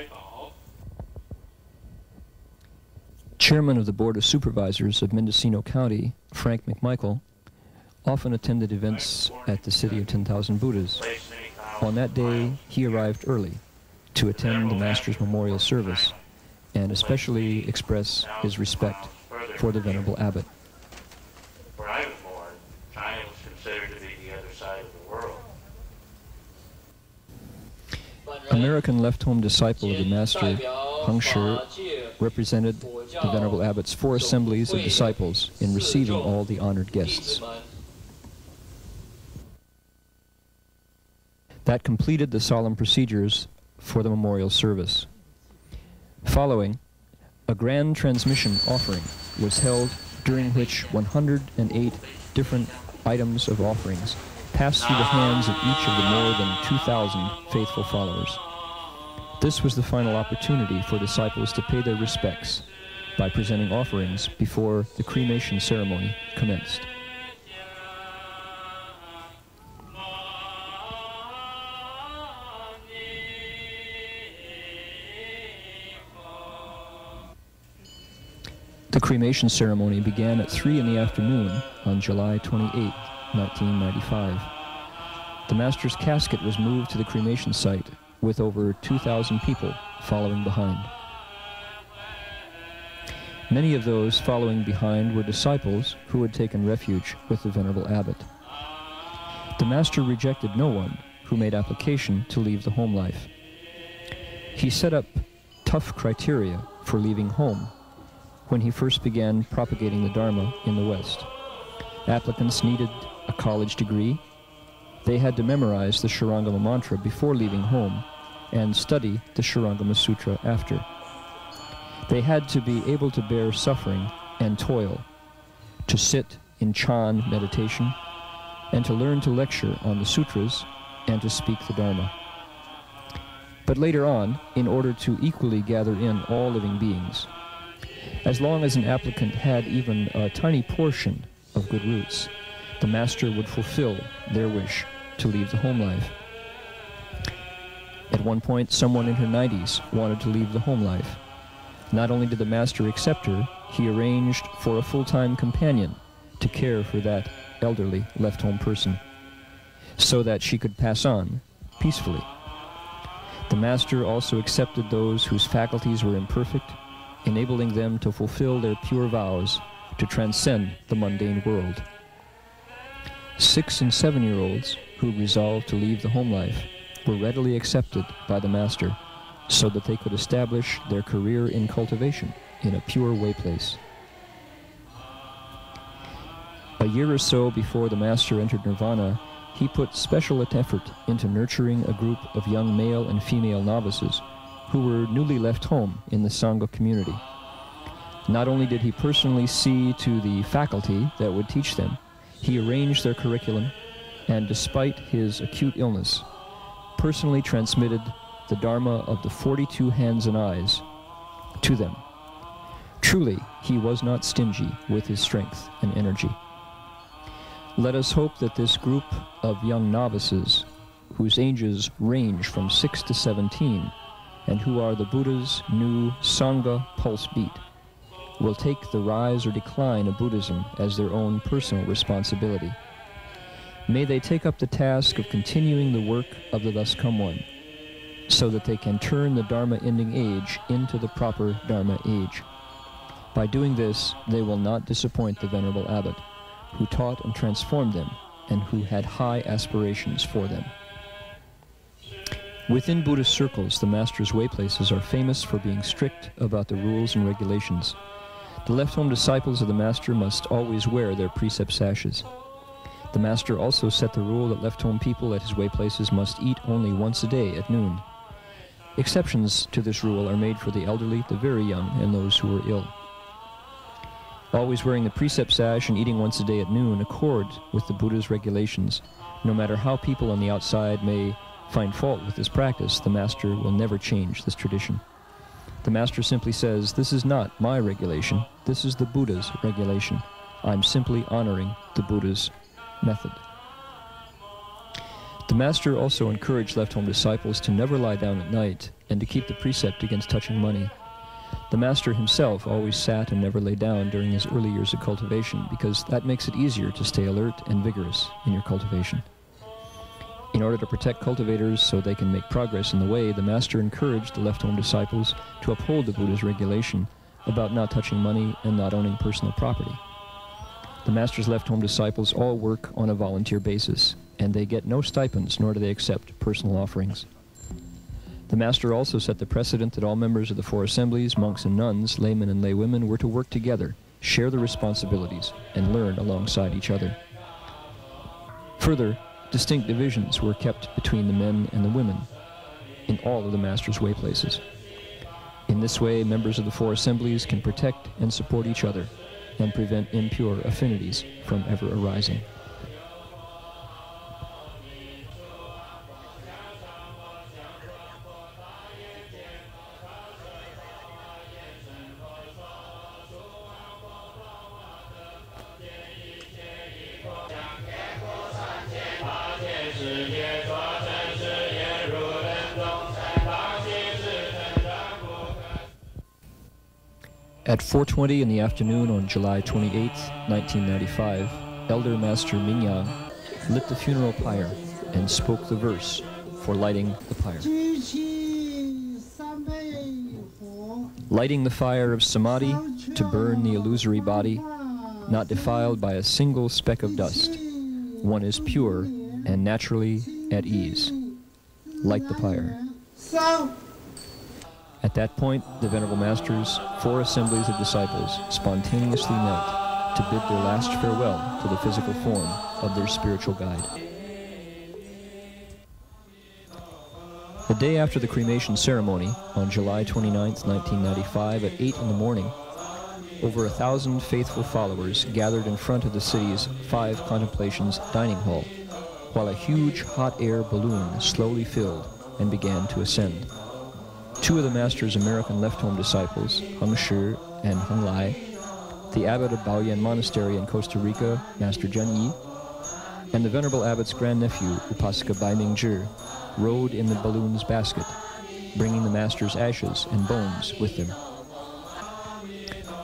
Chairman of the Board of Supervisors of Mendocino County, Frank McMichael, often attended events at the City of 10,000 Buddhas. On that day, he arrived early to attend the Master's memorial service and especially express his respect for the Venerable Abbot. Where I was born, China was considered to be the other side of the world. American left-home disciple of the Master, Heng Shi, represented the Venerable Abbot's 4 assemblies of disciples in receiving all the honored guests. That completed the solemn procedures for the memorial service. Following, a grand transmission offering was held during which 108 different items of offerings passed through the hands of each of the more than 2,000 faithful followers. This was the final opportunity for disciples to pay their respects by presenting offerings before the cremation ceremony commenced. The cremation ceremony began at 3 in the afternoon on July 28, 1995. The Master's casket was moved to the cremation site with over 2,000 people following behind. Many of those following behind were disciples who had taken refuge with the Venerable Abbot. The Master rejected no one who made application to leave the home life. He set up tough criteria for leaving home when he first began propagating the Dharma in the West. Applicants needed a college degree. They had to memorize the Shurangama mantra before leaving home and study the Shurangama Sutra after. They had to be able to bear suffering and toil, to sit in Chan meditation, and to learn to lecture on the sutras and to speak the Dharma. But later on, in order to equally gather in all living beings, as long as an applicant had even a tiny portion of good roots, the Master would fulfill their wish to leave the home life. At one point, someone in her 90s wanted to leave the home life. Not only did the Master accept her, he arranged for a full-time companion to care for that elderly left-home person so that she could pass on peacefully. The Master also accepted those whose faculties were imperfect, enabling them to fulfill their pure vows to transcend the mundane world. 6- and 7-year-olds who resolved to leave the home life were readily accepted by the Master so that they could establish their career in cultivation in a pure way place. A year or so before the Master entered Nirvana, he put special effort into nurturing a group of young male and female novices who were newly left home in the Sangha community. Not only did he personally see to the faculty that would teach them, he arranged their curriculum and, despite his acute illness, personally transmitted the Dharma of the 42 hands and eyes to them. Truly, he was not stingy with his strength and energy. Let us hope that this group of young novices, whose ages range from 6 to 17, and who are the Buddha's new Sangha pulse beat, will take the rise or decline of Buddhism as their own personal responsibility. May they take up the task of continuing the work of the Thus Come One, so that they can turn the Dharma-ending age into the proper Dharma age. By doing this, they will not disappoint the Venerable Abbot, who taught and transformed them, and who had high aspirations for them. Within Buddhist circles, the Master's way places are famous for being strict about the rules and regulations. The left-home disciples of the Master must always wear their precept sashes. The Master also set the rule that left-home people at his way places must eat only once a day at noon. Exceptions to this rule are made for the elderly, the very young, and those who are ill. Always wearing the precept sash and eating once a day at noon accord with the Buddha's regulations. No matter how people on the outside may find fault with this practice, the Master will never change this tradition. The Master simply says, "This is not my regulation, this is the Buddha's regulation. I'm simply honoring the Buddha's method." The Master also encouraged left-home disciples to never lie down at night and to keep the precept against touching money. The Master himself always sat and never lay down during his early years of cultivation, because that makes it easier to stay alert and vigorous in your cultivation. In order to protect cultivators so they can make progress in the way, the Master encouraged the left-home disciples to uphold the Buddha's regulation about not touching money and not owning personal property. The Master's left-home disciples all work on a volunteer basis, and they get no stipends, nor do they accept personal offerings. The Master also set the precedent that all members of the four assemblies, monks and nuns, laymen and laywomen, were to work together, share the responsibilities, and learn alongside each other. Further, distinct divisions were kept between the men and the women in all of the Master's way places. In this way, members of the four assemblies can protect and support each other and prevent impure affinities from ever arising. At 4:20 in the afternoon on July 28, 1995, Elder Master Mingyang lit the funeral pyre and spoke the verse for lighting the pyre. Lighting the fire of samadhi to burn the illusory body, not defiled by a single speck of dust. One is pure and naturally at ease. Light the pyre. At that point, the Venerable Master's four assemblies of disciples spontaneously knelt to bid their last farewell to the physical form of their spiritual guide. The day after the cremation ceremony, on July 29, 1995, at 8 in the morning, over 1,000 faithful followers gathered in front of the city's 5 Contemplations dining hall, while a huge hot air balloon slowly filled and began to ascend. 2 of the Master's American left-home disciples, Heng Shi and Heng Lai, the abbot of Baoyan Monastery in Costa Rica, Master Zhen Yi, and the Venerable Abbot's grandnephew, Upasaka Bai Ming-zhi, rode in the balloon's basket, bringing the Master's ashes and bones with them.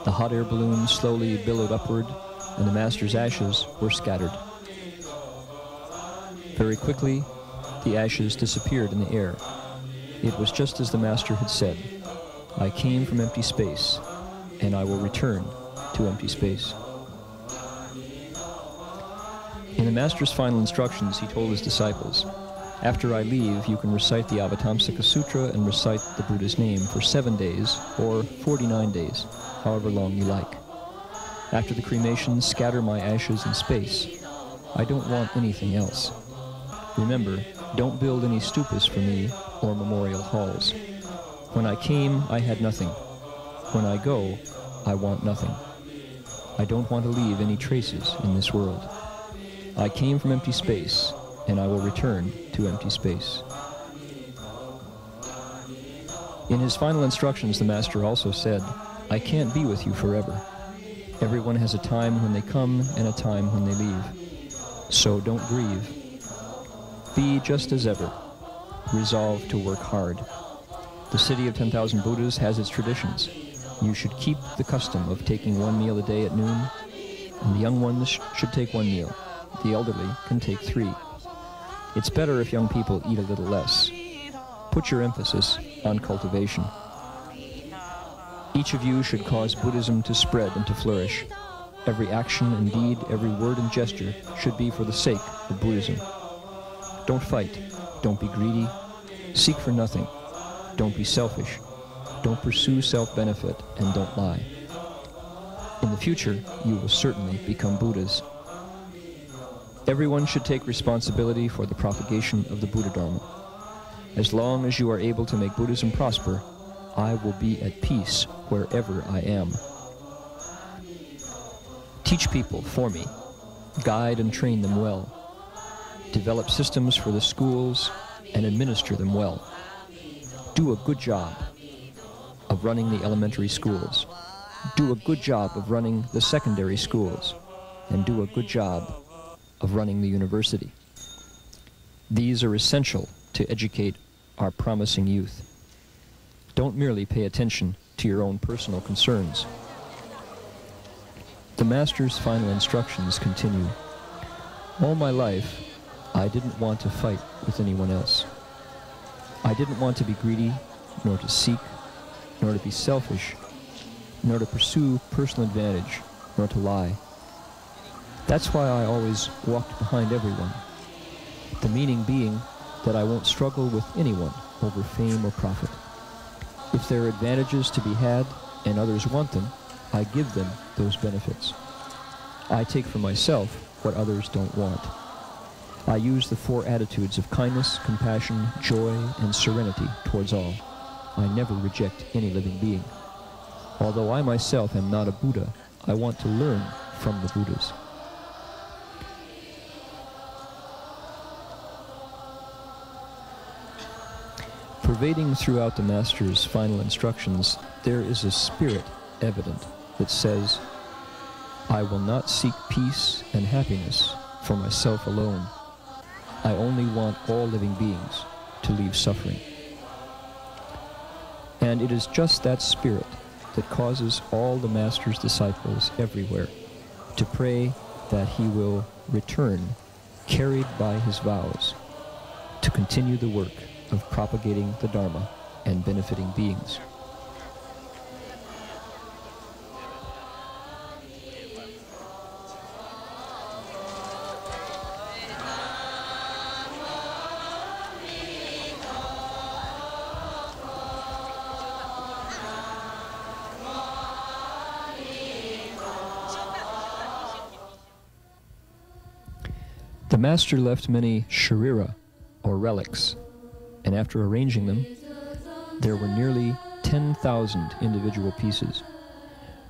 The hot air balloon slowly billowed upward, and the Master's ashes were scattered. Very quickly, the ashes disappeared in the air. It was just as the Master had said, "I came from empty space, and I will return to empty space." In the Master's final instructions, he told his disciples, "After I leave, you can recite the Avatamsaka Sutra and recite the Buddha's name for 7 days or 49 days, however long you like. After the cremation, scatter my ashes in space. I don't want anything else. Remember, don't build any stupas for me or memorial halls. When I came, I had nothing. When I go, I want nothing. I don't want to leave any traces in this world. I came from empty space, and I will return to empty space." In his final instructions, the Master also said, I can't be with you forever. Everyone has a time when they come and a time when they leave. So don't grieve. Be just as ever. Resolve to work hard. The city of 10,000 Buddhas has its traditions. You should keep the custom of taking 1 meal a day at noon, and the young ones should take 1 meal. The elderly can take 3. It's better if young people eat a little less. Put your emphasis on cultivation. Each of you should cause Buddhism to spread and to flourish. Every action and deed, every word and gesture should be for the sake of Buddhism. Don't fight. Don't be greedy. Seek for nothing. Don't be selfish. Don't pursue self-benefit, and don't lie. In the future, you will certainly become Buddhas. Everyone should take responsibility for the propagation of the Buddha Dharma. As long as you are able to make Buddhism prosper, I will be at peace wherever I am. Teach people for me. Guide and train them well. Develop systems for the schools and administer them well. Do a good job of running the elementary schools. Do a good job of running the secondary schools. And do a good job of running the university. These are essential to educate our promising youth. Don't merely pay attention to your own personal concerns. The Master's final instructions continue. All my life, I didn't want to fight with anyone else. I didn't want to be greedy, nor to seek, nor to be selfish, nor to pursue personal advantage, nor to lie. That's why I always walked behind everyone. The meaning being that I won't struggle with anyone over fame or profit. If there are advantages to be had and others want them, I give them those benefits. I take for myself what others don't want. I use the 4 attitudes of kindness, compassion, joy, and serenity towards all. I never reject any living being. Although I myself am not a Buddha, I want to learn from the Buddhas. Pervading throughout the Master's final instructions, there is a spirit evident that says, I will not seek peace and happiness for myself alone. I only want all living beings to leave suffering. And it is just that spirit that causes all the Master's disciples everywhere to pray that he will return, carried by his vows, to continue the work of propagating the Dharma and benefiting beings. The Master left many sharira, or relics, and after arranging them, there were nearly 10,000 individual pieces,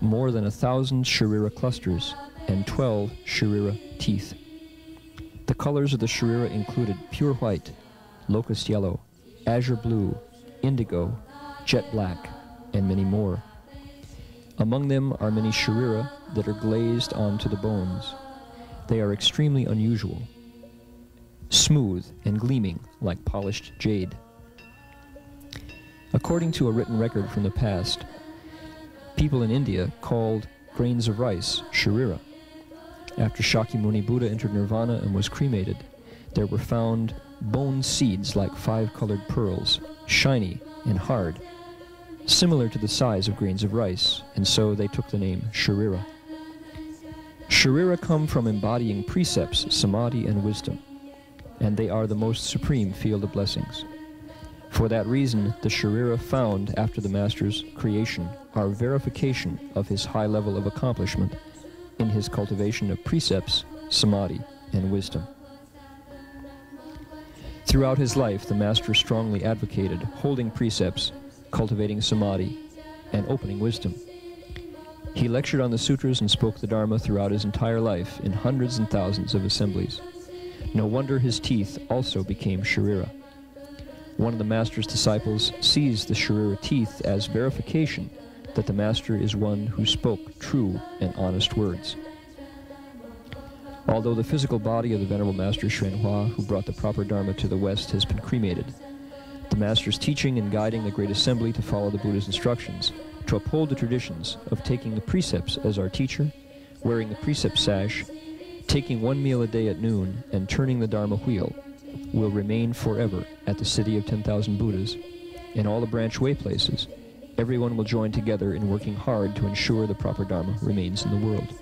more than 1,000 sharira clusters, and 12 sharira teeth. The colors of the sharira included pure white, locust yellow, azure blue, indigo, jet black, and many more. Among them are many sharira that are glazed onto the bones. They are extremely unusual, smooth and gleaming like polished jade. According to a written record from the past, people in India called grains of rice sharira. After Shakyamuni Buddha entered nirvana and was cremated, there were found bone seeds like 5-colored pearls, shiny and hard, similar to the size of grains of rice, and so they took the name sharira. Sharira come from embodying precepts, samadhi, and wisdom, and they are the most supreme field of blessings. For that reason, the sharira found after the Master's creation are verification of his high level of accomplishment in his cultivation of precepts, samadhi, and wisdom. Throughout his life, the Master strongly advocated holding precepts, cultivating samadhi, and opening wisdom. He lectured on the sutras and spoke the Dharma throughout his entire life in hundreds and thousands of assemblies. No wonder his teeth also became sharira. One of the Master's disciples sees the sharira teeth as verification that the Master is one who spoke true and honest words. Although the physical body of the Venerable Master Hsuan Hua, who brought the proper Dharma to the West, has been cremated, the Master's teaching and guiding the Great Assembly to follow the Buddha's instructions, to uphold the traditions of taking the precepts as our teacher, wearing the precept sash, taking 1 meal a day at noon, and turning the Dharma wheel, will remain forever at the city of 10,000 Buddhas. In all the branch way places, everyone will join together in working hard to ensure the proper Dharma remains in the world.